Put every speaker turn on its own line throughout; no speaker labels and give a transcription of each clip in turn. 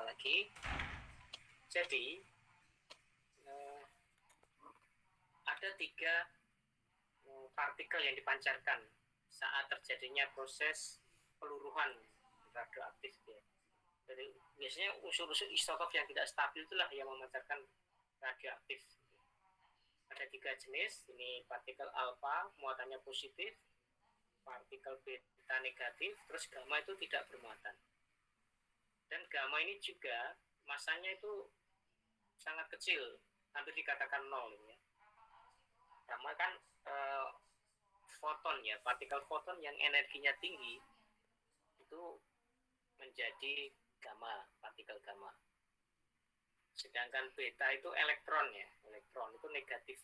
lagi. Jadi ada 3 partikel yang dipancarkan saat terjadinya proses peluruhan radioaktif ya. Jadi biasanya unsur-unsur isotop yang tidak stabil itulah yang memancarkan radioaktif. Ada 3 jenis, ini partikel alfa muatannya positif, partikel beta negatif, terus gamma itu tidak bermuatan. Dan gamma ini juga masanya itu sangat kecil, hampir dikatakan nol ya. Gamma kan foton ya, partikel foton yang energinya tinggi itu menjadi gamma, partikel gamma. Sedangkan beta itu elektron ya, elektron itu negatif.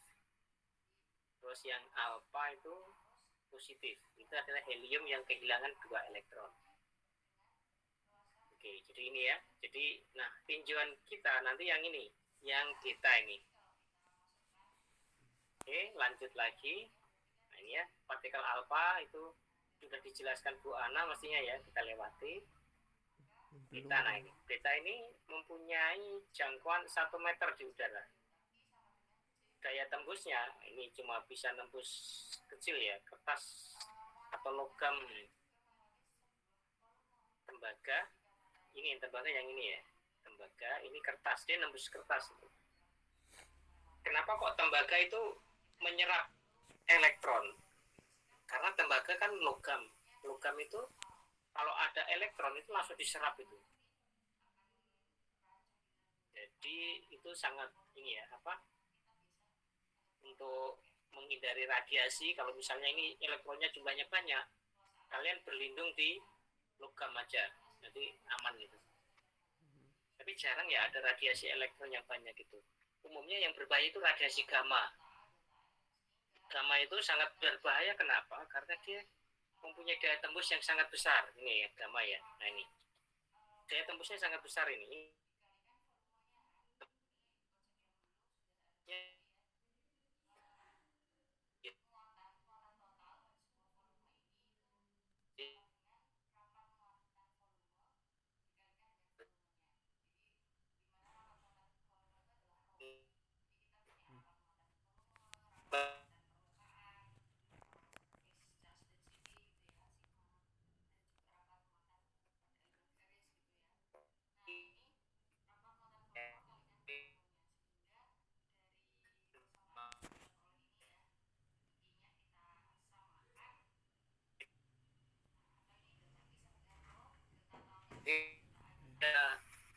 Terus yang alfa itu positif, itu adalah helium yang kehilangan 2 elektron. Oke, jadi ini ya. Jadi, nah tinjauan kita nanti yang ini, yang beta ini. Oke, lanjut lagi. Nah ini ya, partikel alfa itu sudah dijelaskan Bu Ana mestinya ya, kita lewati. Beta, nah ini, beta ini mempunyai jangkauan 1 meter di udara. Daya tembusnya ini cuma bisa nembus kecil ya, kertas atau logam tembaga. Ini tembaga yang ini ya, tembaga ini kertas, dia nembus kertas. Kenapa kok tembaga itu menyerap elektron? Karena tembaga kan logam, logam itu kalau ada elektron itu langsung diserap itu. Jadi itu sangat ini ya, apa, untuk menghindari radiasi. Kalau misalnya ini elektronnya jumlahnya banyak, kalian berlindung di logam aja, jadi aman gitu. Tapi jarang ya ada radiasi elektron yang banyak gitu. Umumnya yang berbahaya itu radiasi gamma. Gamma itu sangat berbahaya, kenapa? Karena dia mempunyai daya tembus yang sangat besar. Ini ya gamma ya. Nah ini daya tembusnya sangat besar ini.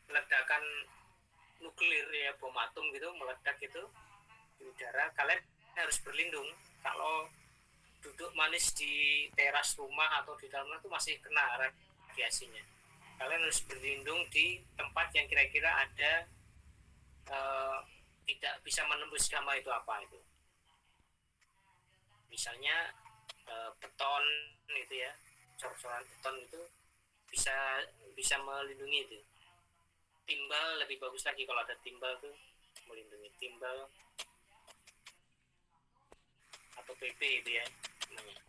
Ledakan nuklir ya, bom atom gitu meledak itu di udara, kalian harus berlindung. Kalau duduk manis di teras rumah atau di dalam rumah itu masih kena radiasinya. Kalian harus berlindung di tempat yang kira-kira ada tidak bisa menembus gamma itu apa itu. Misalnya beton itu ya, cor-coran beton itu bisa melindungi itu. Timbal lebih bagus lagi kalau ada timbal tuh, melindungi timbal atau PP itu ya namanya.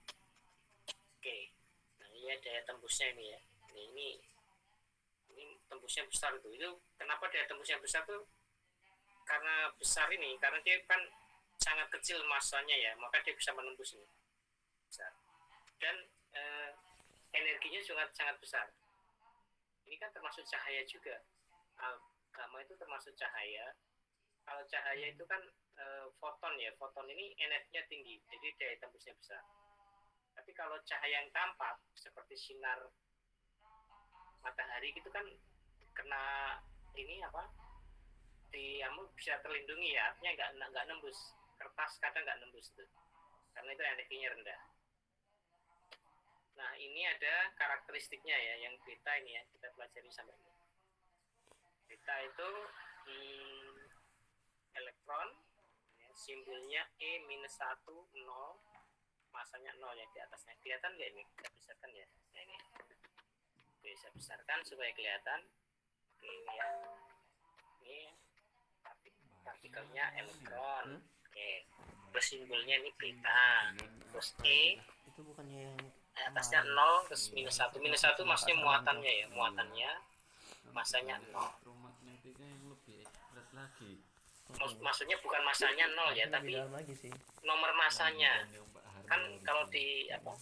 Oke, nah ini ya daya tembusnya ini ya. Ini tembusnya besar itu. Itu kenapa daya tembusnya besar tuh? Karena besar ini, karena dia kan sangat kecil masanya ya, maka dia bisa menembus ini besar. Dan energinya juga sangat besar. Ini kan termasuk cahaya juga. Gamma itu termasuk cahaya. Kalau cahaya itu kan foton ya, foton ini energinya tinggi, jadi daya tembusnya besar. Tapi kalau cahaya yang tampak seperti sinar matahari gitu kan kena ini apa, di bisa terlindungi ya, artinya nggak nembus. Kertas kadang nggak nembus itu, karena itu energinya rendah. Nah ini ada karakteristiknya ya, yang beta ini ya, kita pelajari sampai ini. Beta itu elektron ya, simbolnya E-1 0, masanya 0 ya di atasnya. Kelihatan nggak ini? Kita besarkan ya. Nah, ini bisa besarkan supaya kelihatan. Oke, ini ya. Ini partikelnya elektron. Oke. Terus simbolnya ini beta. Terus E
itu bukannya yang
atasnya 0 terus -1. -1 maksudnya muatannya ya, muatannya. masanya nol.
Elektromagnetika yang lebih berat lagi.
Maksudnya bukan masanya nol ya, tapi
lagi sih.
nomor masanya. Kan kalau
Gitu.
di apa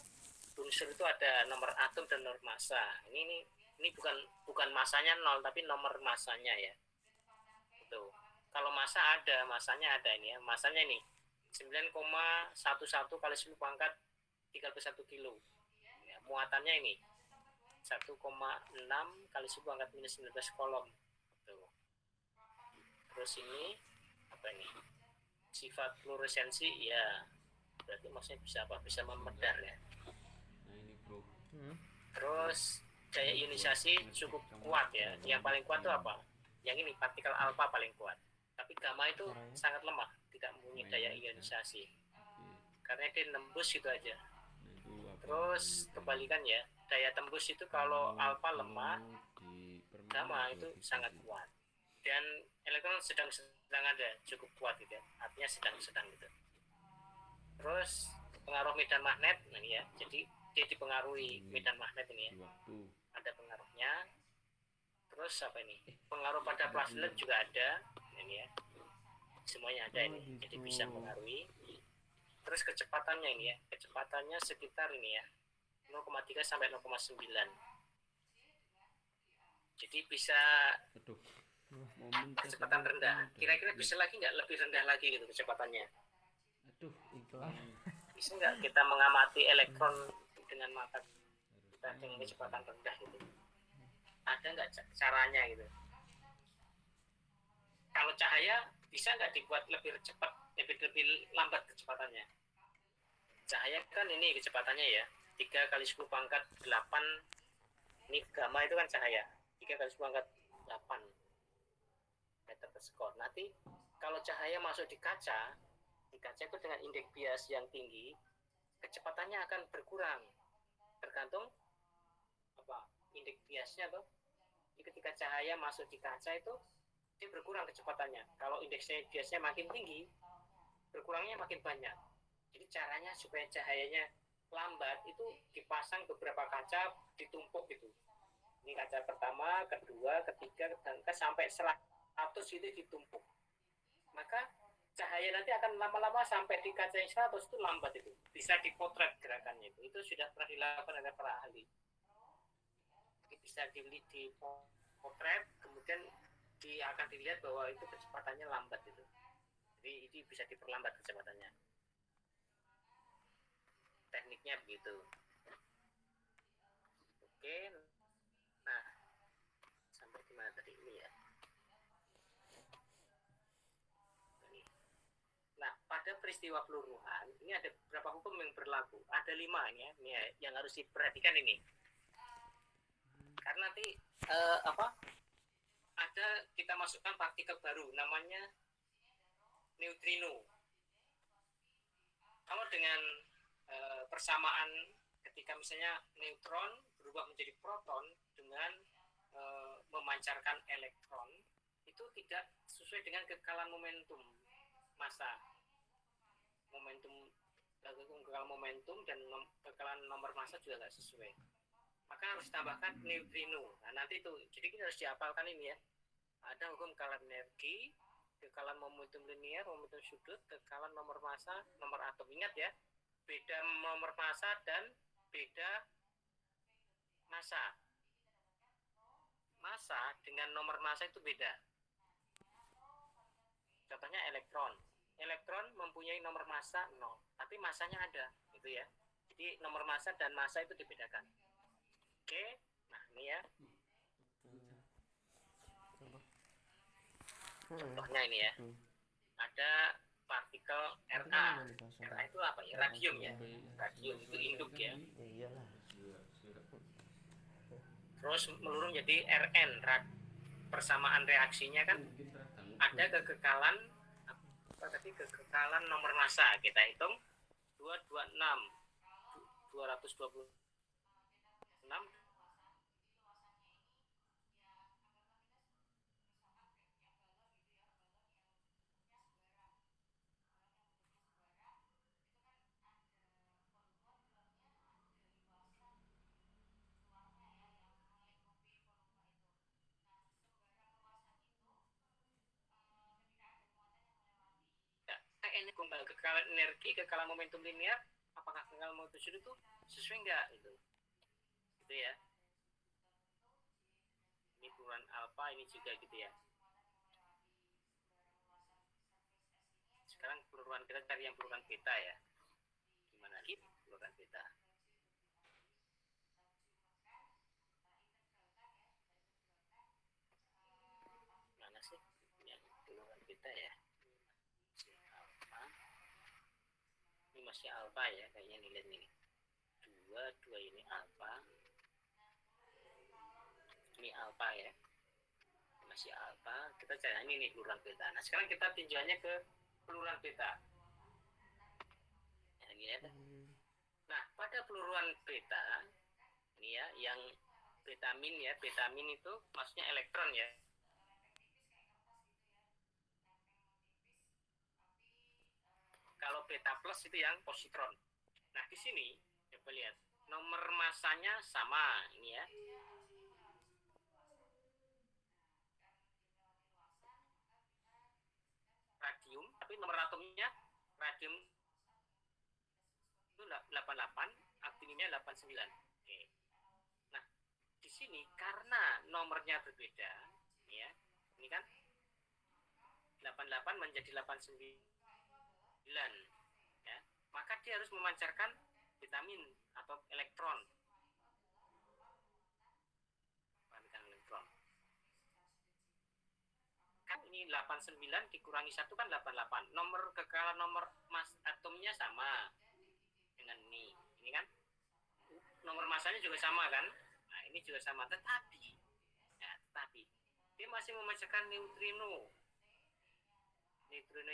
unsur itu ada nomor atom dan nomor massa. Ini bukan masanya nol, tapi nomor masanya ya. Itu. Kalau massa ada, masanya ada ini ya. Masanya ini 9,11 kali 10 pangkat 31 kilo. Ya, muatannya ini 1,6 kali 10 pangkat minus 19 kolom. Tuh. Terus ini apa ini? Sifat fluoresensi ya. Berarti maksudnya bisa apa? Bisa memedar ya.
Nah ini bro.
Terus daya ionisasi cukup kuat ya. Yang paling kuat itu apa? Yang ini partikel alfa paling kuat. Tapi gamma itu sangat lemah, tidak mempunyai daya ionisasi. Karena dia nembus gitu aja. Terus kebalikan ya, daya tembus itu kalau alfa lemah, gamma itu sangat kuat. Dan elektron sedang ada, cukup kuat gitu ya. Artinya sedang gitu. Terus pengaruh medan magnet, nah ini ya. Jadi dia dipengaruhi medan magnet ini ya. Ada pengaruhnya. Terus apa ini? Pengaruh pada plasma juga ada, ini ya. Semuanya ada ini. Jadi bisa mempengaruhi. Terus kecepatannya ini ya. Kecepatannya sekitar ini ya. 0,3 sampai 0,9. Jadi bisa kecepatan rendah. Kira-kira bisa lagi nggak lebih rendah lagi gitu kecepatannya? Bisa nggak kita mengamati elektron dengan mata kita dengan kecepatan rendah gitu? Ada nggak caranya gitu? Kalau cahaya bisa nggak dibuat lebih cepat, lebih lambat kecepatannya? Cahaya kan ini kecepatannya ya 3 kali 10 pangkat 8. Ini gamma itu kan cahaya 3 kali 10 pangkat 8 meter per sekon. Nanti kalau cahaya masuk di kaca itu dengan indeks bias yang tinggi, kecepatannya akan berkurang tergantung apa indeks biasnya tuh. Jadi ketika cahaya masuk di kaca itu dia berkurang kecepatannya. Kalau indeks biasnya makin tinggi, berkurangnya makin banyak. Jadi caranya supaya cahayanya lambat itu dipasang beberapa kaca ditumpuk gitu. Ini kaca pertama, kedua, ketiga, dan sampai 100 itu ditumpuk. Maka cahaya nanti akan lama-lama sampai di kaca yang 100 itu lambat itu. Bisa dipotret gerakannya itu. Itu sudah pernah dilakukan oleh para ahli. Jadi bisa dipotret, kemudian akan dilihat bahwa itu kecepatannya lambat itu. Jadi ini bisa diperlambat kecepatannya. Tekniknya begitu. Oke. Nah, sampai di mana tadi ini ya? Nah, pada peristiwa peluruhan ini ada beberapa hukum yang berlaku. Ada 5 ini ya, yang harus diperhatikan ini. Karena nanti ada kita masukkan partikel baru namanya neutrino. Kalau dengan persamaan ketika misalnya neutron berubah menjadi proton dengan memancarkan elektron, itu tidak sesuai dengan kekekalan momentum massa. Kekekalan momentum dan kekekalan nomor massa juga nggak sesuai. Maka harus tambahkan neutrino. Nah, nanti itu, jadi kita harus dihafalkan ini ya. Ada hukum kekekalan energi, kekekalan momentum linear, momentum sudut, kekekalan nomor massa, nomor atom. Ingat ya, beda nomor massa dan beda massa. Massa dengan nomor massa itu beda. Contohnya elektron. Elektron mempunyai nomor massa 0, tapi massanya ada, gitu ya. Jadi nomor massa dan massa itu dibedakan. Oke, nah ini ya. Contohnya ini ya. Ada partikel Ra. Ra itu apa ya? Radium ya. Radium itu induk ya. Terus melurung jadi Rn. Persamaan reaksinya kan ada kekekalan apa tadi, kekekalan nomor massa. Kita hitung 226 226 226 kekalahan energi, kekalahan momentum linear, apakah kekalahan momentum sudut itu sesuai enggak gitu ya. Ini peluruhan alfa, ini juga gitu ya. Sekarang peluruhan kita cari yang peluruhan beta ya. Gimana lagi peluruhan beta? Mana sih yang peluruhan beta ya? Ini masih alfa ya, kayaknya nilai ini. Dua ini alfa. Ini alfa ya. Masih alfa. Kita cari ini nih peluruhan beta. Nah, sekarang kita tinjauannya ke peluruhan beta. Ya. Nah, pada peluruhan beta ini ya, yang betamin ya, betamin itu maksudnya elektron ya. Kalau beta plus itu yang positron. Nah, di sini coba lihat nomor masanya sama ini ya. Radium, tapi nomor atomnya radium itu 88, aktinimnya 89. Oke. Nah, di sini karena nomornya berbeda, ya, ini kan 88 menjadi 89, ya, maka dia harus memancarkan vitamin atau elektron. Kan ini 89 dikurangi 1 kan 88. Nomor kekalahan nomor mas atomnya sama dengan ini kan nomor masanya juga sama kan. Nah, ini juga sama, tetapi dia masih memancarkan neutrino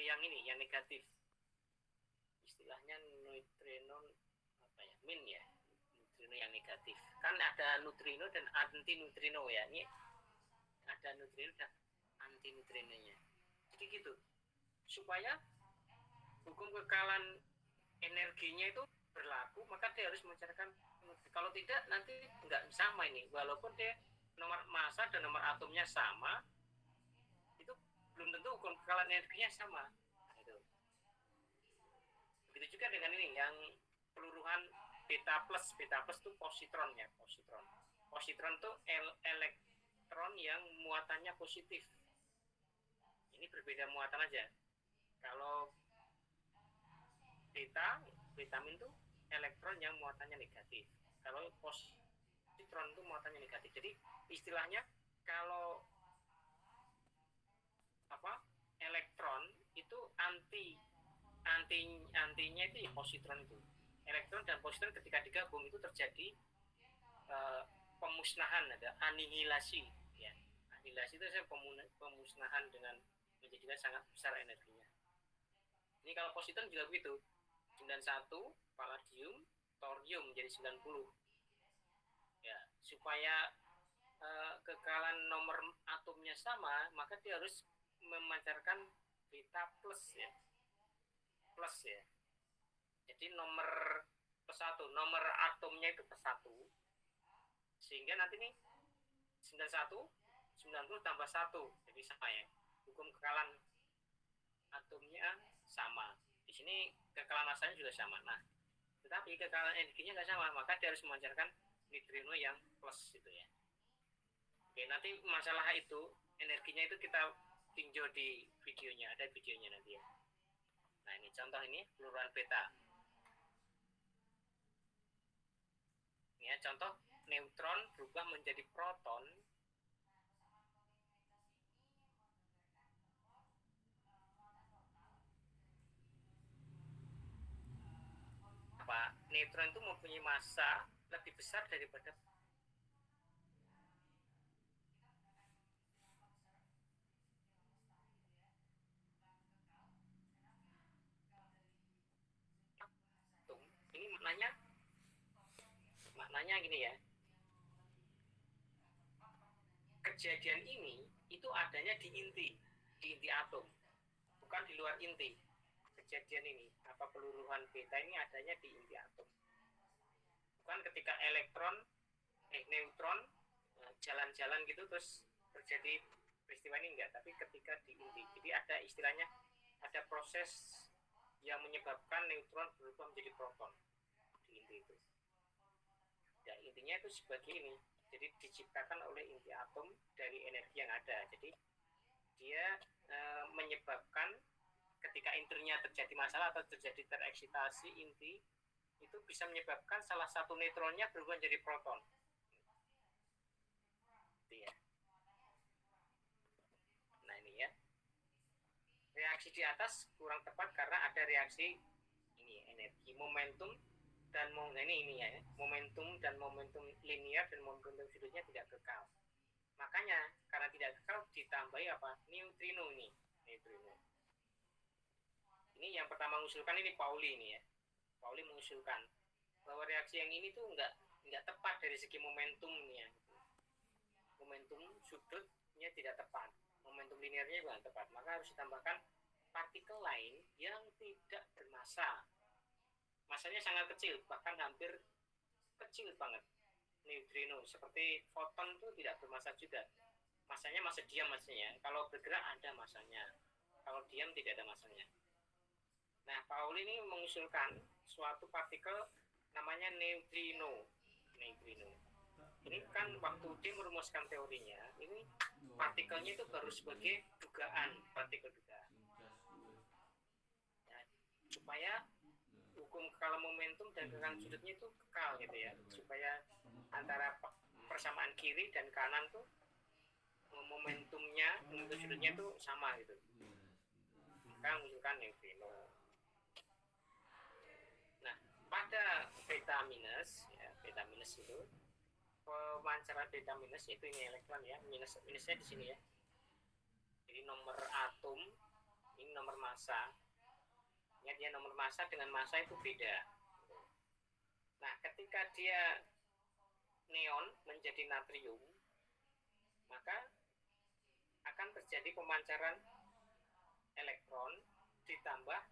yang ini, yang negatif. Istilahnya neutrino apa ya, min ya, neutrino yang negatif. Kan ada neutrino dan anti neutrino ya. Ini ada neutrino dan anti neutrinonya. Jadi gitu. Supaya hukum kekalahan energinya itu berlaku, maka dia harus memancarkan. Kalau tidak nanti nggak sama ini. Walaupun dia nomor massa dan nomor atomnya sama, itu belum tentu hukum kekalahan energinya sama. Nah, itu. Begitu juga dengan ini yang peluruhan beta plus itu positron ya, positron itu elektron yang muatannya positif. Ini berbeda muatan aja. Kalau vitamin itu elektron yang muatannya negatif. Kalau positron itu muatannya negatif. Jadi istilahnya kalau elektron itu antinya itu ya positron itu. Elektron dan positron ketika digabung itu terjadi pemusnahan, ada anihilasi ya. Anihilasi itu pemusnahan dengan menjadikan sangat besar energinya. Ini kalau positron juga begitu. 91 palladium, thorium jadi 90. Ya, supaya kekalahan nomor atomnya sama, maka dia harus memancarkan beta plus ya. Jadi nomor +1, nomor atomnya itu +1. Sehingga nanti nih 91 90 tambah 1 jadi sama ya. Hukum kekalahan atomnya sama. Di sini kekalahan massanya juga sama. Nah, tetapi kekalahan energinya nggak sama, maka dia harus memancarkan neutrino yang plus gitu ya. Oke, nanti masalah itu energinya itu kita tinjau di videonya, ada videonya nanti ya. Nah, ini contoh ini peluruhan beta. Ini ya contoh neutron berubah menjadi proton. Neutron itu mempunyai massa lebih besar daripada atom. Ini maknanya gini ya. Kejadian ini itu adanya di inti atom, bukan di luar inti. Kejadian ini peluruhan beta ini adanya di inti atom, bukan ketika neutron jalan-jalan gitu terus terjadi peristiwa ini, enggak, tapi ketika di inti. Jadi ada istilahnya, ada proses yang menyebabkan neutron berubah menjadi proton di inti itu. Ya, intinya itu sebagai ini. Jadi diciptakan oleh inti atom dari energi yang ada. Jadi dia menyebabkan ketika intinya terjadi masalah atau terjadi tereksitasi inti, itu bisa menyebabkan salah satu neutronnya berubah menjadi proton. Itu ya. Nah ini ya. Reaksi di atas kurang tepat karena ada reaksi ini energi momentum dan ini ya momentum dan momentum linear dan momentum sudutnya tidak kekal. Makanya karena tidak kekal ditambahi apa? Neutrino ini. Neutrino. Ini yang pertama mengusulkan ini Pauli ini ya. Pauli mengusulkan bahwa reaksi yang ini tuh enggak tepat dari segi momentumnya. Momentum sudutnya tidak tepat. Momentum linearnya juga tepat, maka harus ditambahkan partikel lain yang tidak bermassa. Masanya sangat kecil, bahkan hampir kecil banget. Neutrino seperti foton itu tidak bermassa juga. Masanya massa diam maksudnya. Kalau bergerak ada massanya. Kalau diam tidak ada massanya. Nah, Pauli ini mengusulkan suatu partikel namanya neutrino. Neutrino. Ini kan waktu dia merumuskan teorinya, ini partikelnya itu baru sebagai dugaan, partikel dugaan. Ya, supaya hukum kekal momentum dan kekal sudutnya itu kekal gitu ya, supaya antara persamaan kiri dan kanan tuh momentumnya, momentum sudutnya itu sama gitu. Maka menunjukkan neutrino. Nah, pada beta minus, ya, beta minus itu pemancaran beta minus yaitu ini elektron ya, minusnya di sini ya. Jadi nomor atom ini nomor massa. Ingat ya, nomor massa dengan massa itu beda. Nah, ketika dia neon menjadi natrium, maka akan terjadi pemancaran elektron ditambah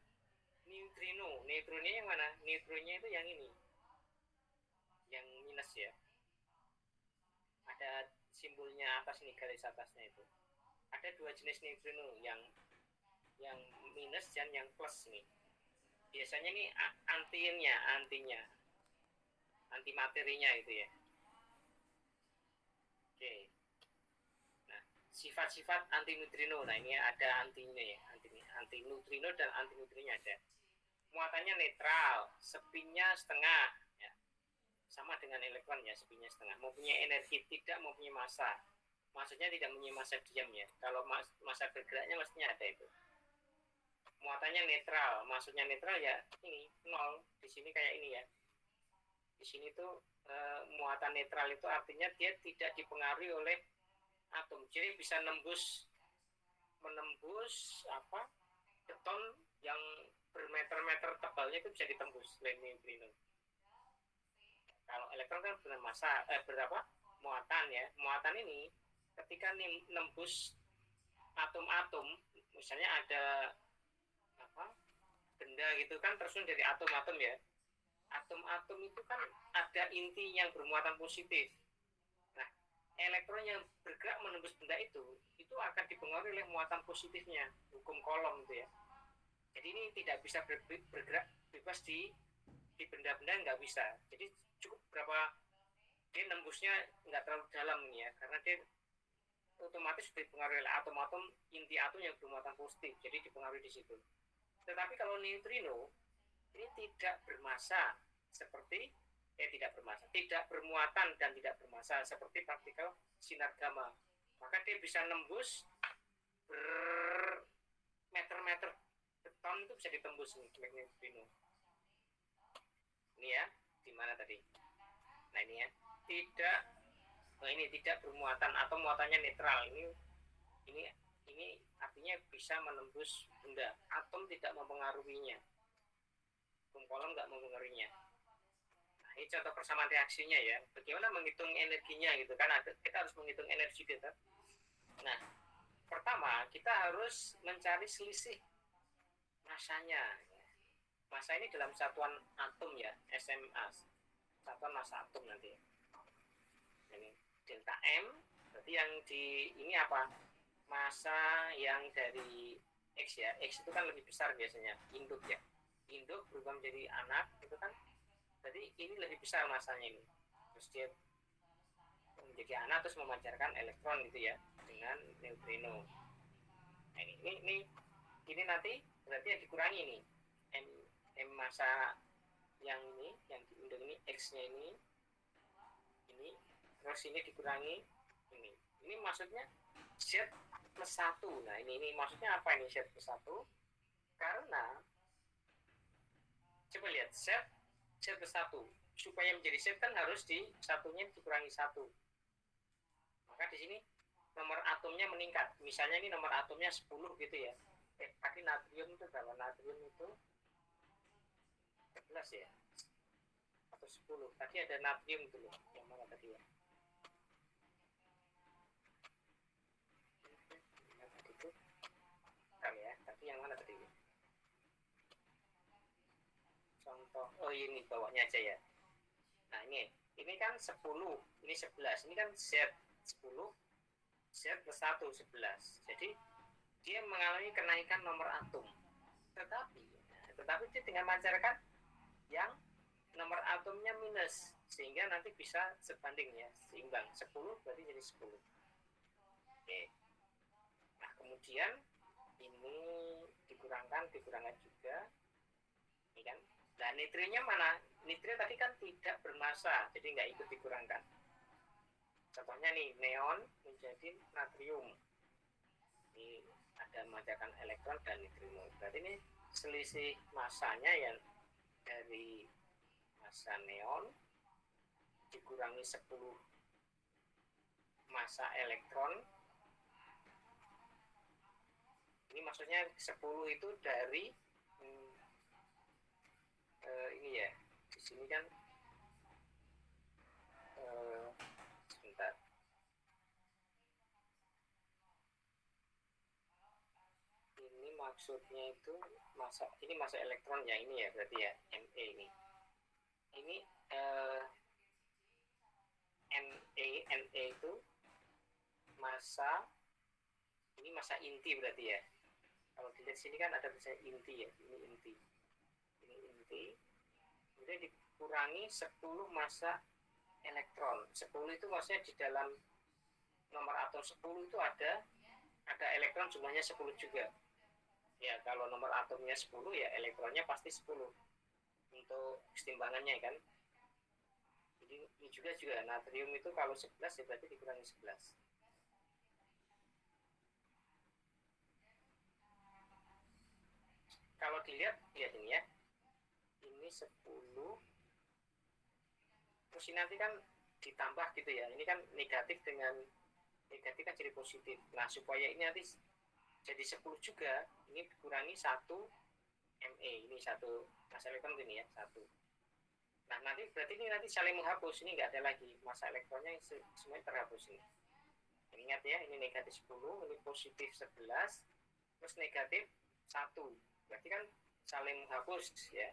neutrino. Neutronya yang mana? Neutronya itu yang ini, yang minus ya. Ada simbolnya atas ini, garis atasnya itu. Ada dua jenis neutrino, yang minus dan yang plus nih. Biasanya nih antinya, antimaterinya itu ya. Oke. Nah, sifat-sifat anti neutrino. Nah, ini ada antinya ya, anti neutrino dan anti neutrino ada. Muatannya netral, spinnya setengah ya. Sama dengan elektron ya, spinnya setengah. Mempunyai energi, tidak mempunyai massa. Maksudnya tidak mempunyai massa diam ya. Kalau massa bergeraknya mestinya ada itu. Muatannya netral, maksudnya netral ya ini nol. Di sini kayak ini ya. Di sini tuh muatan netral itu artinya dia tidak dipengaruhi oleh atom. Jadi bisa menembus apa? Beton yang bermeter-meter tebalnya itu bisa ditembus neutrino. Kalau elektron kan bermassa berapa? Muatan ya. Muatan ini ketika nembus atom-atom, misalnya ada apa? Benda gitu kan tersusun dari atom-atom ya. Atom-atom itu kan ada inti yang bermuatan positif. Nah, elektron yang bergerak menembus benda itu akan dipengaruhi oleh muatan positifnya, hukum Coulomb itu ya. Jadi ini tidak bisa bergerak bebas di benda-benda, nggak bisa. Jadi cukup berapa dia nembusnya nggak terlalu dalam nih ya, karena dia otomatis dipengaruhi oleh atom-atom, inti atom yang bermuatan positif, jadi dipengaruhi di situ. Tetapi kalau neutrino ini tidak bermassa seperti tidak bermassa, tidak bermuatan dan tidak bermassa seperti partikel sinar gamma. Maka dia bisa nembus bermeter-meter beton, itu bisa ditembus nih neutrino. Ini ya, di mana tadi? Nah ini ya, tidak bermuatan atau muatannya netral. Ini artinya bisa menembus benda. Atom tidak mempengaruhinya. Hukum Coulomb nggak mempengaruhinya. Nah, ini contoh persamaan reaksinya ya. Bagaimana menghitung energinya gitu kan? Kita harus menghitung energi kita. Nah, pertama kita harus mencari selisih massanya. Massa ini dalam satuan atom ya, SMA, satuan massa atom nanti. Ini delta M, berarti yang di ini apa? Massa yang dari X ya. X itu kan lebih besar biasanya, induk ya. induk berubah menjadi anak itu kan, jadi ini lebih besar masanya ini, terus dia menjadi anak terus memancarkan elektron gitu ya dengan neutrino. Nah, ini nanti berarti yang dikurangi nih m masa yang ini, yang di induk ini, x nya ini terus ini dikurangi ini maksudnya z plus 1. Nah ini maksudnya apa ini z plus 1? Karena coba lihat z plus 1, supaya menjadi z kan harus di satunya dikurangi 1. Maka di sini nomor atomnya meningkat. Misalnya ini nomor atomnya 10 gitu ya. Tadi natrium itu berapa? Natrium itu 11 ya, atau 10. Tadi ada natrium itu loh, yang mana tadi ya? Ya, tapi yang mana tadi? Contoh, oh ini bawahnya aja ya. Nah ini kan 10, ini 11, ini kan Z 10, Z plus 1, 11. Jadi dia mengalami kenaikan nomor atom. Tetapi dia tinggal memancarkan yang nomor atomnya minus, sehingga nanti bisa sebanding ya, seimbang. 10 berarti jadi 10. Oke. Nah kemudian ini dikurangkan juga, ini kan. Nah nitrinya mana? Nitrit tadi kan tidak bermassa, jadi nggak ikut dikurangkan. Contohnya nih, neon menjadi natrium. Ini ada memancarkan elektron dan nitrino. Berarti ini selisih massanya yang dari massa neon dikurangi 10 massa elektron. Ini maksudnya 10 itu dari ini ya, di sini kan sebentar, ini maksudnya itu ini massa elektron ya, ini ya berarti ya, Me ini Ne itu massa, ini massa inti berarti ya. Kalau dilihat sini kan ada tulisan inti ya, ini inti, kemudian dikurangi 10 massa elektron. 10 itu maksudnya di dalam nomor atom 10 itu ada elektron jumlahnya 10 juga. Ya kalau nomor atomnya 10 ya elektronnya pasti 10 untuk kesetimbangannya kan. Jadi ini juga natrium itu kalau 11 ya berarti dikurangi 11. Kalau dilihat ini ya, ini 10, terus ini nanti kan ditambah gitu ya, ini kan negatif dengan negatif kan jadi positif. Nah supaya ini nanti jadi 10 juga, ini dikurangi 1 Me, ini 1 massa elektron ini ya, 1. Nah nanti berarti ini nanti saling menghapus, ini nggak ada lagi massa elektronnya, semuanya terhapus ini. Ingat ya, ini negatif 10, ini positif 11, terus negatif 1. Berarti kan saling menghapus ya.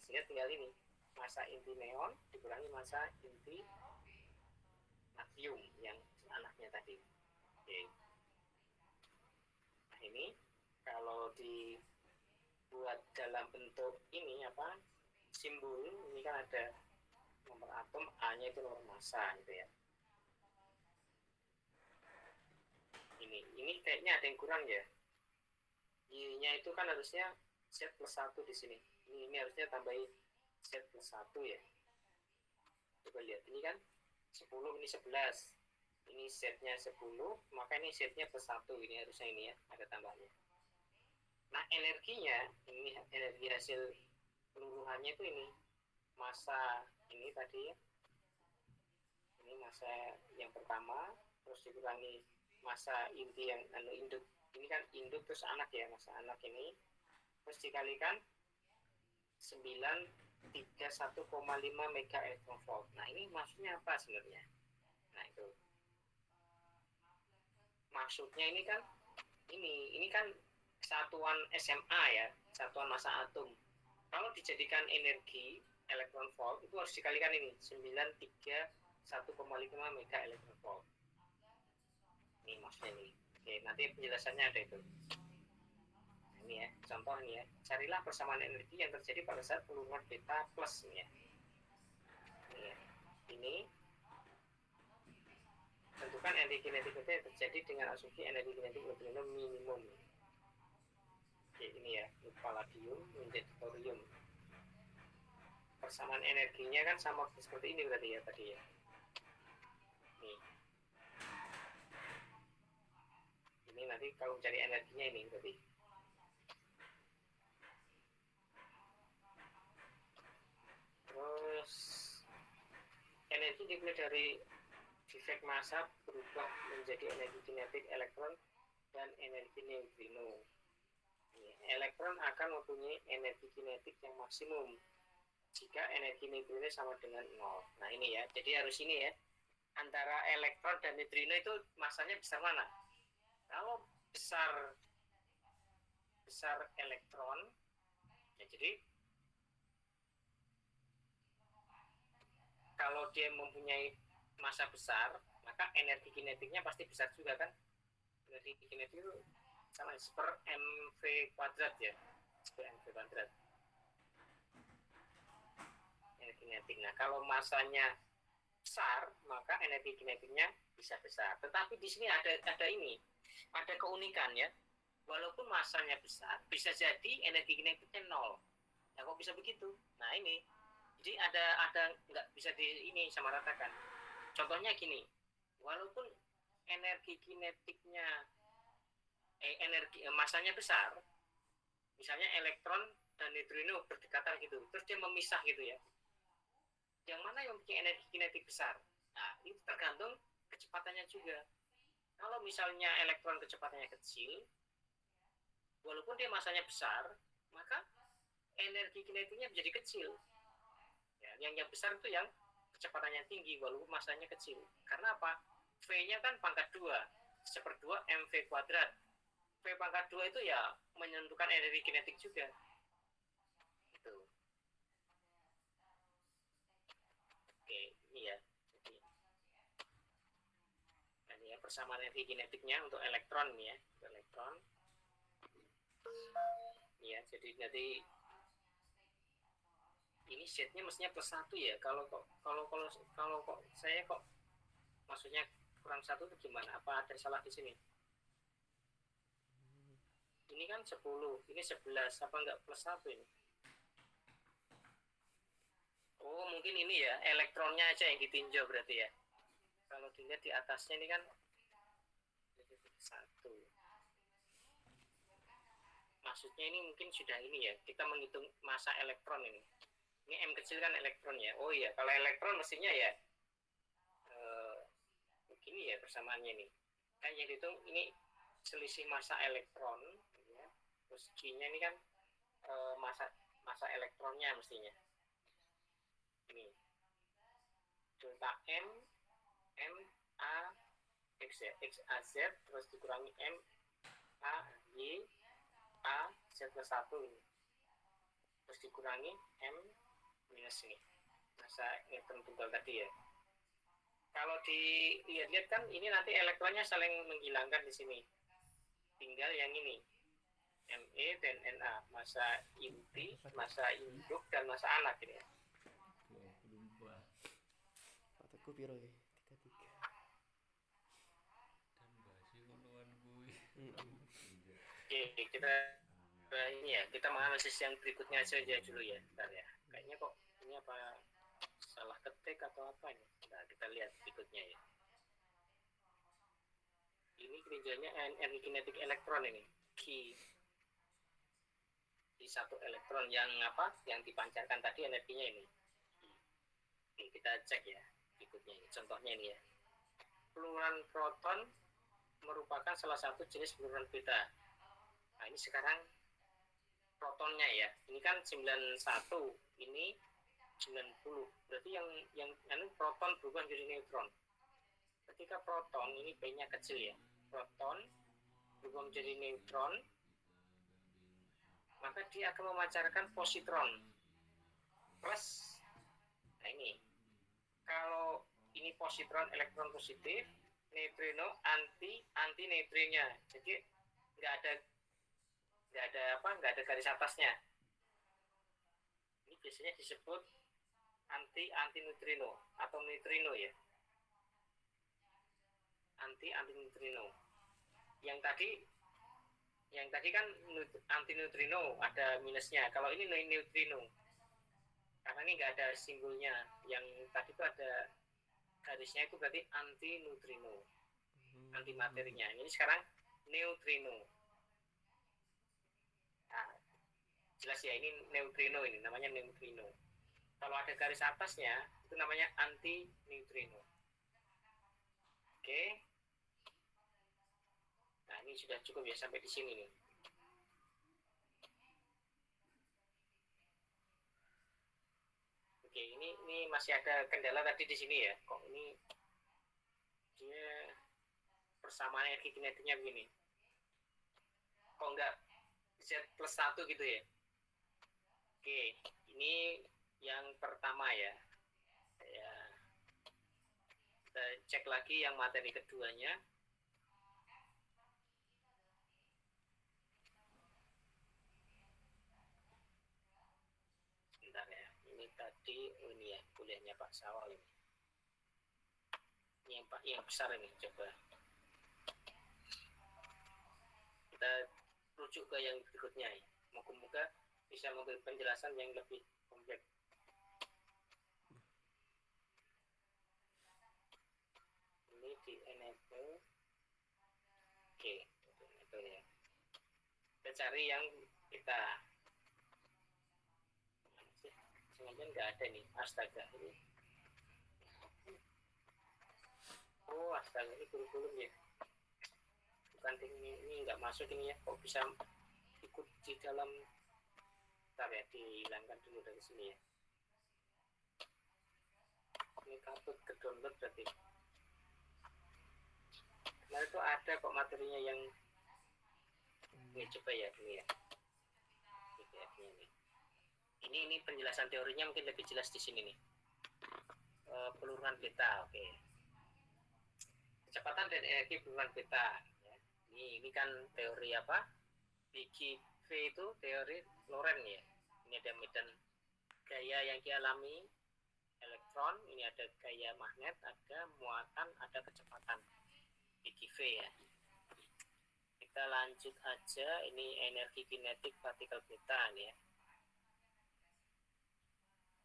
Sehingga tinggal ini massa inti neon dikurangi massa inti natrium yang anaknya tadi. Oke. Nah ini kalau dibuat dalam bentuk ini apa, simbol ini kan ada nomor atom, A-nya itu nomor massa gitu ya. Ini kayaknya ada yang kurang ya. Y-nya itu kan harusnya Z plus 1 di sini. Ini harusnya tambahin Z plus 1 ya. Coba lihat, ini kan 10, ini 11. Ini Z-nya 10, maka ini Z-nya plus 1. Ini harusnya ini ya, ada tambahnya. Nah, energinya, ini energi hasil peluruhannya itu ini. Massa ini tadi ya. Ini massa yang pertama, terus dikurangi massa inti yang induk. Ini kan induk terus anak ya, massa anak ini terus dikalikan 931,5 mega electron volt. Nah ini maksudnya apa sebenarnya? Nah itu maksudnya ini kan ini kan satuan SMA ya, satuan massa atom. Kalau dijadikan energi elektron volt itu harus dikalikan ini 931,5 mega electron volt. Ini maksudnya ini. Oke, nanti penjelasannya ada itu. Ini ya, contoh ini ya. Carilah persamaan energi yang terjadi pada saat peluruhan beta plus ini ya. Ini ya. Ini tentukan energi kinetik yang terjadi dengan asumsi energi kinetik neutrino minimum. Oke, ini ya, palladium menjadi thorium. Persamaan energinya kan sama seperti ini berarti ya tadi ya. Nih. Ini nanti kalau cari energinya ini berarti. Terus energi dimulai dari defek massa berubah menjadi energi kinetik elektron dan energi neutrino. Elektron akan mempunyai energi kinetik yang maksimum jika energi neutrino sama dengan 0. Nah ini ya, jadi harus ini ya, antara elektron dan neutrino itu massanya besar mana? Kalau besar elektron, ya jadi kalau dia mempunyai massa besar, maka energi kinetiknya pasti besar juga kan? Energi kinetik itu sama per mv kuadrat ya, per mv kuadrat. Energi kinetik. Nah kalau massanya besar, maka energi kinetiknya bisa besar. Tetapi di sini ada ini, ada keunikan ya. Walaupun massanya besar, bisa jadi energi kinetiknya 0. Nah kok bisa begitu? Nah ini, jadi ada nggak bisa di ini samaratakan. Contohnya gini, walaupun energi kinetiknya massanya besar, misalnya elektron dan neutrino berdekatan gitu, terus dia memisah gitu ya. Yang mana yang mempunyai energi kinetik besar? Nah, itu tergantung kecepatannya juga. Kalau misalnya elektron kecepatannya kecil, walaupun dia massanya besar, maka energi kinetiknya menjadi kecil. Ya, yang besar itu yang kecepatannya tinggi, walaupun massanya kecil. Karena apa? V-nya kan pangkat 2, 1/2 mv kuadrat. V pangkat 2 itu ya menentukan energi kinetik juga. Itu. Oke, ini ya. Ini ya persamaan energi kinetiknya untuk elektron ya, untuk elektron. Ya, jadi nanti ini Z-nya mestinya +1 ya. Kalau kok saya kok maksudnya kurang 1 itu gimana? Apa ada salah di sini? Ini kan 10, ini 11, apa enggak +1 ini? Oh, mungkin ini ya, elektronnya aja yang ditinjau berarti ya. Kalau dilihat di atasnya ini kan 1. Maksudnya ini mungkin sudah ini ya, kita menghitung massa elektron ini. Ini M kecil kan elektron ya. Oh iya, kalau elektron mestinya ya begini ya persamaannya nih. Kan yang dihitung ini selisih massa elektron ya. Terus G-nya ini kan massa elektronnya mestinya. Ini delta M A X ya, X A Z terus dikurangi M A Y A Z plus 1 ini. Terus dikurangi M minus ini. Massa elektron tunggal tadi ya. Kalau dilihat-lihat kan ini nanti elektronnya saling menghilangkan di sini. Tinggal yang ini. Me dan Na, massa inti, massa induk dan massa anak ini ya.
24.
Pataku piro ya? 33.
Dan basi konoan kuwi.
Oke, kita ini ya, kita menganalisis yang berikutnya aja dulu ya. Bentar ya. Kayaknya kok ini apa salah ketik atau apa ini? Nah, kita lihat berikutnya ya. Ini kerjanya energi kinetik elektron ini. Q. Di satu elektron yang apa? Yang dipancarkan tadi energinya ini. Oke, kita cek ya berikutnya ini. Contohnya ini ya. Peluruhan proton merupakan salah satu jenis peluruhan beta. Nah, ini sekarang protonnya ya. Ini kan 91, ini 90. Berarti yang proton berubah menjadi neutron. Ketika proton ini B-nya kecil ya. Proton berubah menjadi neutron, maka dia akan memancarkan positron plus. Nah ini kalau ini positron elektron positif, neutrino anti neutrinya, jadi nggak ada nggak ada garis atasnya. Ini biasanya disebut anti neutrino atau neutrino ya, anti neutrino. Yang tadi kan anti neutrino ada minusnya, kalau ini neutrino karena ini nggak ada simbolnya. Yang tadi itu ada garisnya, itu berarti anti neutrino, anti materinya. Ini sekarang neutrino. Nah, jelas ya, ini neutrino, ini namanya neutrino. Kalau ada garis atasnya itu namanya anti neutrino. Oke. Nah, ini sudah cukup ya sampai di sini nih. Oke, ini masih ada kendala tadi di sini ya. Kok ini dia persamaan energi kinetiknya begini? Kok enggak Z+1 gitu ya? Oke, ini yang pertama ya. Kita cek lagi yang materi keduanya. Sebentar ya. Ini tadi ini ya kuliahnya Pak Sawal ini. Ini yang besar ini, coba kita rujuk ke yang berikutnya ya. Moga-moga bisa memberi penjelasan yang lebih kompleks. Ini di enable. Oke, itu ya. Kita cari yang kita sengaja nggak ada nih. Astaga, ini. Oh, astaga, ini kurikulum ya. Bukan ini nggak masuk ini ya. Kok bisa ikut di dalam? Bentar ya, dihilangkan dulu dari sini ya. Ini kabut ke download berarti. Nah, itu ada kok materinya yang ini, coba ya ini ya. Ini penjelasan teorinya mungkin lebih jelas di sini nih. Peluruhan beta, oke. Kecepatan dan energi peluruhan beta. Ya. Ini kan teori apa? BGV itu teori Lorentz ya. Ini ada medan gaya yang dialami elektron, ini ada gaya magnet, ada muatan, ada kecepatan. BGV ya. Kita lanjut aja, ini energi kinetik partikel beta nih ya.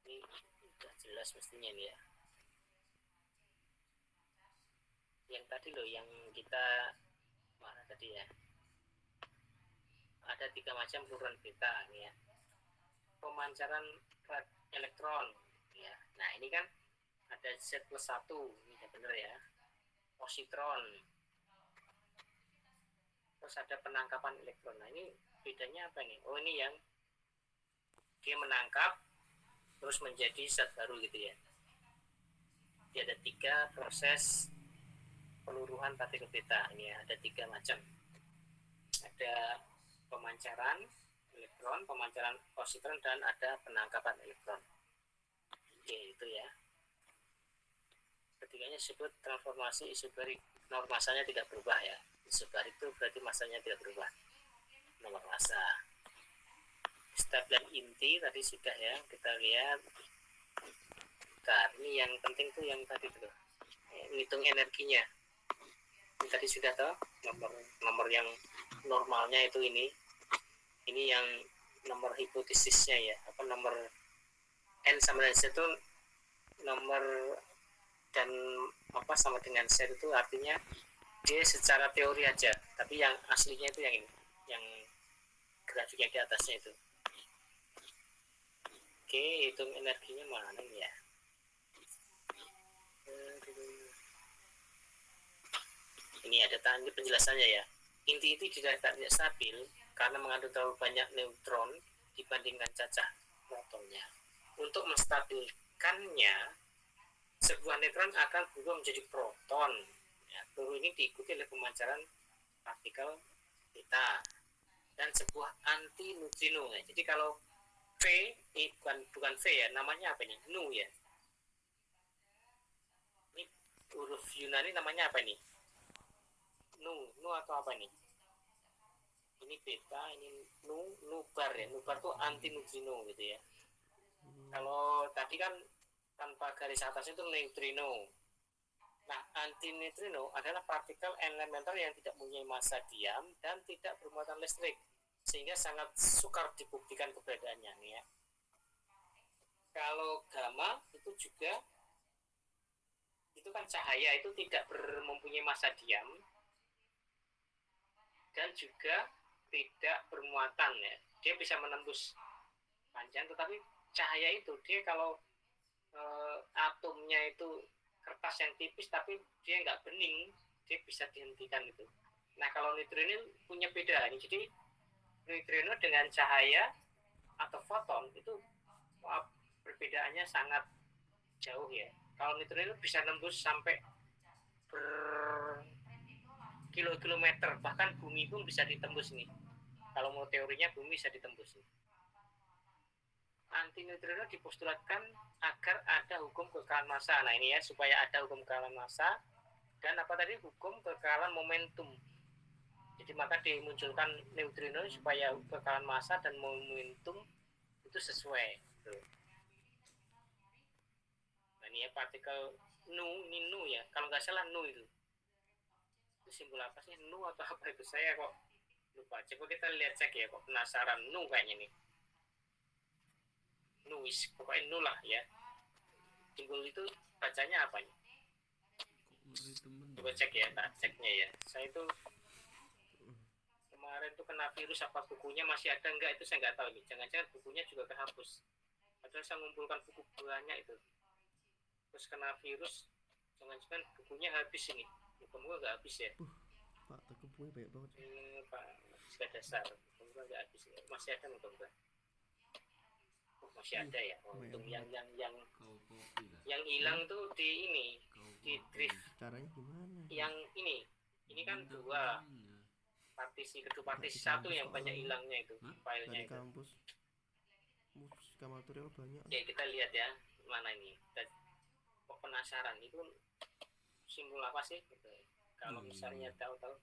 Ini sudah jelas mestinya nih ya. Yang tadi loh, yang kita mana tadi ya, ada 3 macam peluruhan beta nih ya. Pemancaran elektron ya. Nah, ini kan ada Z+1, ini ya bener ya. Positron. Terus ada penangkapan elektron. Nah, ini bedanya apa nih? Oh, ini yang dia menangkap terus menjadi zat baru gitu ya. Dia ada 3 proses peluruhan partikel beta. Ini ya, ada 3 macam. Ada pemancaran elektron, pemancaran positron, dan ada penangkapan elektron. Oke, itu ya. Ketiganya disebut transformasi isobarik. Nomor masanya tidak berubah ya. Isobarik itu berarti masanya tidak berubah. Nomor massa. Step dan inti tadi sudah ya, kita lihat. Nah, ini yang penting tuh yang tadi tuh, hitung energinya. Ini tadi sudah tahu nomor yang normalnya itu ini yang nomor hipotesisnya ya, apa nomor n sama dengan z itu nomor, dan apa sama dengan z itu artinya dia secara teori aja, tapi yang aslinya itu yang ini, yang grafik yang di atasnya itu. Oke, hitung energinya mana ya? Ini ada tanda penjelasannya ya. Inti itu tidak stabil karena mengandung terlalu banyak neutron dibandingkan cacah protonnya. Untuk menstabilkannya, sebuah neutron akan berubah menjadi proton. Ya, peluru ini diikuti oleh pemancaran partikel beta dan sebuah anti neutrino. Ya. Jadi kalau V, bukan V ya, namanya apa ini? Nu ya. Ini huruf Yunani namanya apa ini? Nu atau apa ini? ini beta, ini nubar ya. Nubar tuh anti neutrino gitu ya. Kalau tadi kan tanpa garis atas itu neutrino. Nah, anti neutrino adalah partikel elementer yang tidak punya massa diam dan tidak bermuatan listrik, sehingga sangat sukar dibuktikan keberadaannya nih ya. Kalau gamma itu juga itu kan cahaya itu tidak mempunyai massa diam dan juga tidak bermuatan ya. Dia bisa menembus panjang, tetapi cahaya itu dia kalau atomnya itu kertas yang tipis tapi dia nggak bening, dia bisa dihentikan itu. Nah kalau neutrino punya beda ini, jadi neutrino dengan cahaya atau foton itu perbedaannya sangat jauh ya. Kalau neutrino bisa nembus sampai berkilometer, bahkan bumi pun bisa ditembus nih. Kalau mau teorinya bumi bisa ditembus nih. Anti neutrino dipostulatkan agar ada hukum kekekalan massa. Nah ini ya, supaya ada hukum kekekalan massa dan apa tadi, hukum kekekalan momentum. Jadi maka dimunculkan neutrino supaya kekekalan massa dan momentum itu sesuai. Tuh. Nah ini ya partikel ini nu ya, kalau nggak salah nu itu simbol apa sih, nu atau apa itu, saya kok lupa. Coba kita lihat cek ya, kok penasaran. Nu kayaknya nih, nuis, pokoknya nu lah ya. Simbol itu bacanya apa nih? Coba cek ya, tak ceknya ya. Saya itu kemarin tuh kena virus, apa bukunya masih ada enggak itu saya nggak tahu nih. Jangan-jangan bukunya juga kehapus. Padahal saya ngumpulkan buku banyak itu. Terus kena virus, jangan-jangan bukunya habis ini. Buku-buku nggak habis ya.
Pak, Teguh punya banyak banget.
Pak, sudah dasar. Buku nggak habis. Masih ada mudah-mudahan. Masih ada ya. Untung yang hilang tuh di ini, di drift.
Caranya gimana?
Yang ini kan dua partisi, kedua partisi satu yang banyak hilangnya itu filenya
Dari
itu.
kampus. Musika material banyak.
Ya kita lihat ya, mana ini. Kok penasaran itu simbol apa sih? Gitu. Kalau misalnya tahu-tahu,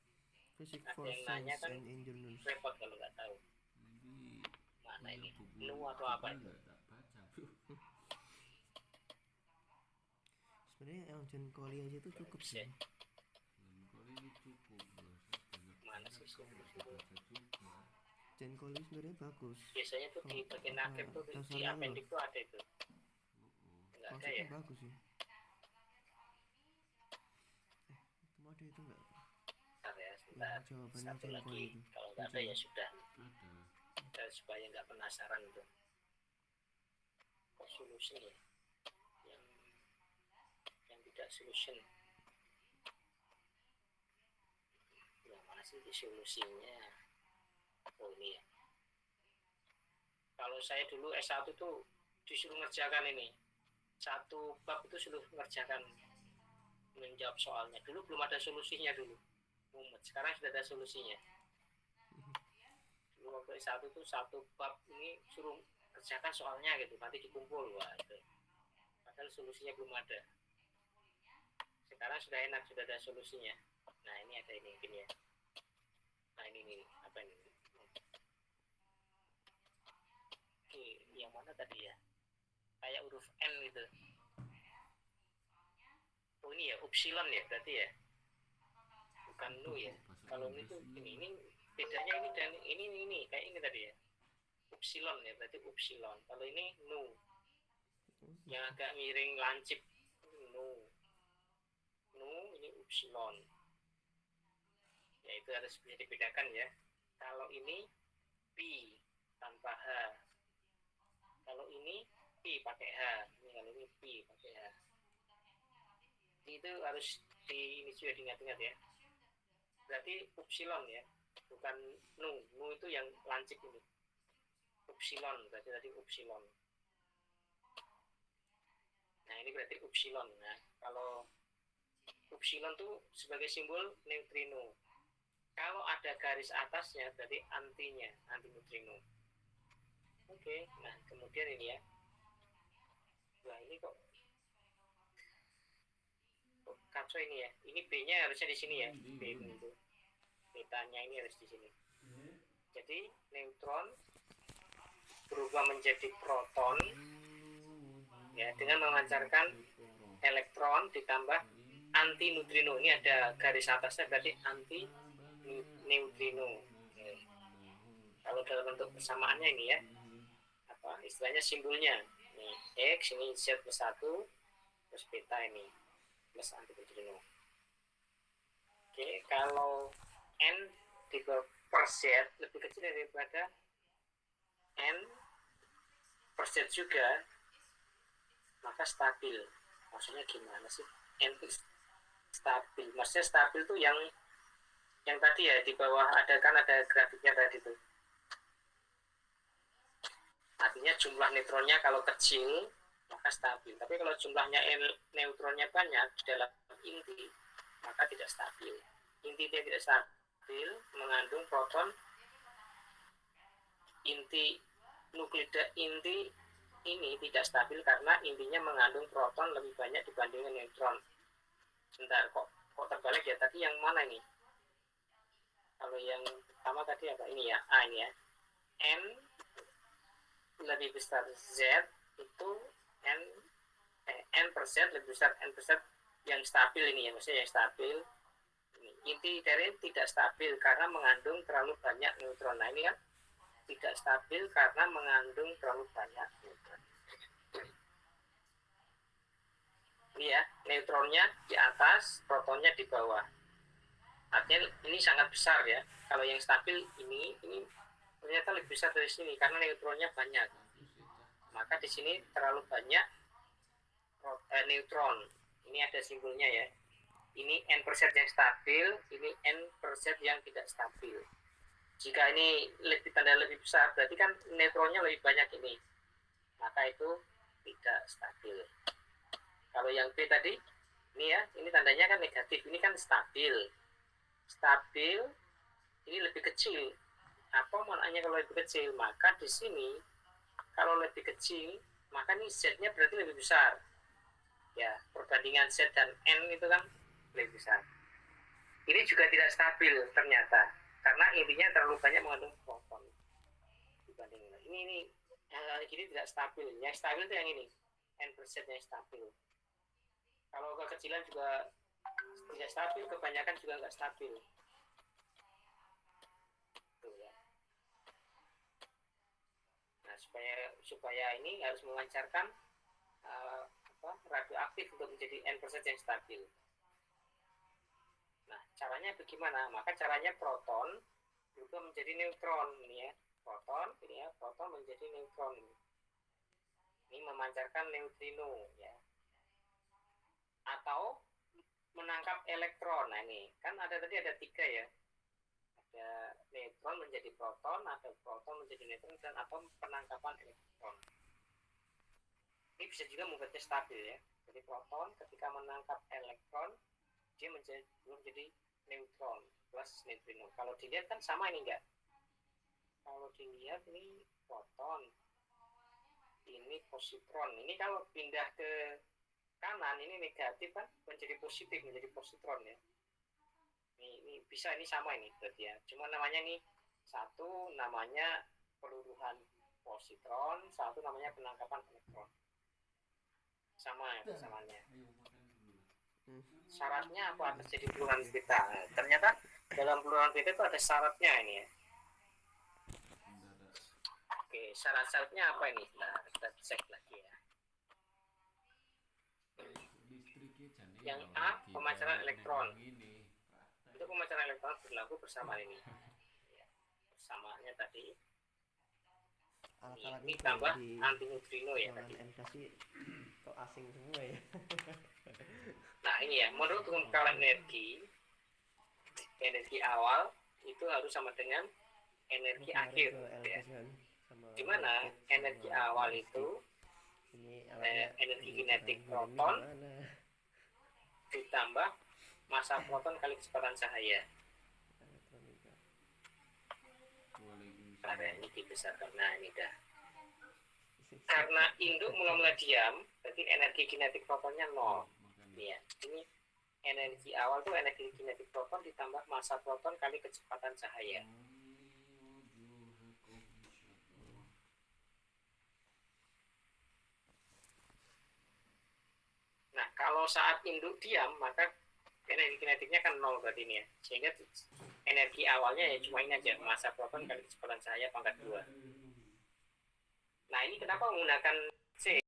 Physics
ada
for
yang nanya
Science
kan
and Engineers.
repot kalau nggak tahu. Mana ini? Nu atau apa itu?
Sebenarnya yang John Collie aja itu cukup sih.
Mana sih simbol?
John Collie sebenarnya bagus.
Biasanya tuh di bagian akhir tuh di appendix tuh ada itu. Enggak ada ya?
Maksudnya bagus sih. Itu ada itu enggak?
Bentar ya, sebentar.
Jawabannya
Satu
John
lagi.
Collie itu.
Kalau nggak ada ya sudah. Supaya nggak penasaran itu. Kok solution ya? Yang tidak solution. Yang mana sih di solusinya? Oh ini ya. Kalau saya dulu S1 tuh disuruh ngerjakan ini. Satu bab itu suruh ngerjakan, menjawab soalnya. Dulu belum ada solusinya dulu. Sekarang sudah ada solusinya. Dulu waktu S1 tuh satu bab ini suruh kerjakan soalnya gitu, nanti dikumpul. Wah itu. Padahal solusinya belum ada. Sekarang sudah enak, sudah ada solusinya. Nah ini ada ini mungkin ya. Nah ini apa ini? Oke, yang mana tadi ya? Kayak huruf N gitu. Oh ini ya, upsilon ya berarti ya. Bukan nu ya. Kalau ini tuh ini bedanya ini dan ini kayak ini tadi ya. Upsilon ya, berarti upsilon. Kalau ini nu. Yang agak miring lancip nu. Nu ini upsilon. Ya itu harus bisa dibedakan ya. Kalau ini pi tanpa h. Kalau ini pi pakai h. Ini kalau ini pi pakai h. Itu harus ini juga diingat-ingat ya. Berarti upsilon ya, bukan nu. Nu itu yang lancip ini. Upsilon berarti tadi upsilon. Nah ini berarti upsilon. Nah kalau upsilon tuh sebagai simbol neutrino. Kalau ada garis atasnya berarti antinya, anti neutrino. Oke, nah kemudian ini ya. Wah ini kok kacau ini ya. Ini B-nya harusnya di sini ya. B itu. Betanya ini harus di sini. Jadi neutron berubah menjadi proton ya dengan memancarkan elektron ditambah anti neutrino. Ini ada garis atasnya berarti anti neutrino. Kalau dalam bentuk persamaannya ini ya, apa istilahnya simbolnya ini X, ini Z plus 1, terus beta ini plus anti neutrino. Oke, kalau N di per Z lebih kecil daripada N per Z juga, maka stabil. Maksudnya gimana sih? N stabil, maksudnya stabil tuh yang tadi ya, di bawah ada grafiknya tadi tuh. Artinya jumlah neutronnya kalau kecil maka stabil, tapi kalau jumlahnya neutronnya banyak di dalam inti maka tidak stabil. Inti tidak stabil mengandung proton, inti nuklida inti ini tidak stabil karena intinya mengandung proton lebih banyak dibandingkan neutron. Sebentar, kok terbalik ya, tadi yang mana ini? Kalau yang pertama tadi apa? Ini ya, A ini ya. N lebih besar Z itu N per Z lebih besar N per Z yang stabil ini ya, maksudnya yang stabil. Inti dari tidak stabil karena mengandung terlalu banyak neutron. Nah ini kan tidak stabil karena mengandung terlalu banyak neutron. Ini ya, neutronnya di atas, protonnya di bawah. Artinya ini sangat besar ya. Kalau yang stabil ini ternyata lebih besar dari sini karena neutronnya banyak. Maka di sini terlalu banyak neutron. Ini ada simbolnya ya. Ini N per Z yang stabil, ini N per Z yang tidak stabil. Jika ini tanda lebih besar, berarti kan neutronnya lebih banyak ini. Maka itu tidak stabil. Kalau yang B tadi, ini ya, ini tandanya kan negatif, ini kan stabil. Stabil, ini lebih kecil. Apa maknanya kalau lebih kecil? Maka di sini, kalau lebih kecil, maka ini Z-nya berarti lebih besar. Ya, perbandingan Z dan N itu kan lebih besar. Ini juga tidak stabil ternyata karena intinya terlalu banyak mengandung proton dibandingkan ini tidak stabil. Yang stabil itu yang ini N per Z yang stabil. Kalau kekecilan juga tidak stabil, kebanyakan juga nggak stabil. Tuh ya. Nah supaya ini harus memancarkan radioaktif untuk menjadi N per Z yang stabil. Nah, caranya bagaimana? Maka caranya proton berubah menjadi neutron ini ya. Proton menjadi neutron ini. Ini memancarkan neutrino ya. Atau menangkap elektron. Nah, ini kan tadi ada 3 ya. Ada neutron menjadi proton, ada proton menjadi neutron, dan atau penangkapan elektron. Ini bisa juga membuatnya stabil ya. Jadi proton ketika menangkap elektron dia menjadi neutron plus neutrino. Kalau dilihat kan sama ini enggak? Kalau dilihat ini proton, ini positron. Ini kalau pindah ke kanan ini negatif kan menjadi positif, menjadi positron ya. Ini bisa ini sama ini berarti ya. Cuma namanya nih satu namanya peluruhan positron, satu namanya penangkapan elektron. Sama ya kesamaannya. Syaratnya apa atas jadi peluruhan beta? Ternyata dalam peluruhan beta itu ada syaratnya ini ya. Oke, syarat-syaratnya apa ini? Nah, kita cek lagi ya. Yang A, pemancaran elektron. Itu pemancaran elektron berlaku bersamaan ini. Persamaannya tadi. Ini tambah anti neutrino ya tadi.
Kok asing semua ya.
Nah ini ya, menurut pengkalan energi awal itu harus sama dengan energi akhir ya. Dimana energi awal itu energi kinetik proton ditambah massa proton kali kecepatan cahaya. Ada ini dibesarkan. Nah ini dah. Karena induk mula-mula diam, berarti energi kinetik protonnya 0. Ya, ini energi awal tuh energi kinetik proton ditambah massa proton kali kecepatan cahaya. Kalau saat induk diam, maka energi kinetiknya kan nol berarti ini ya. Sehingga energi awalnya ya cuma ini aja, massa proton kali kecepatan cahaya pangkat 2. Nah, ini kenapa menggunakan C?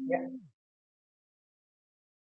Ya.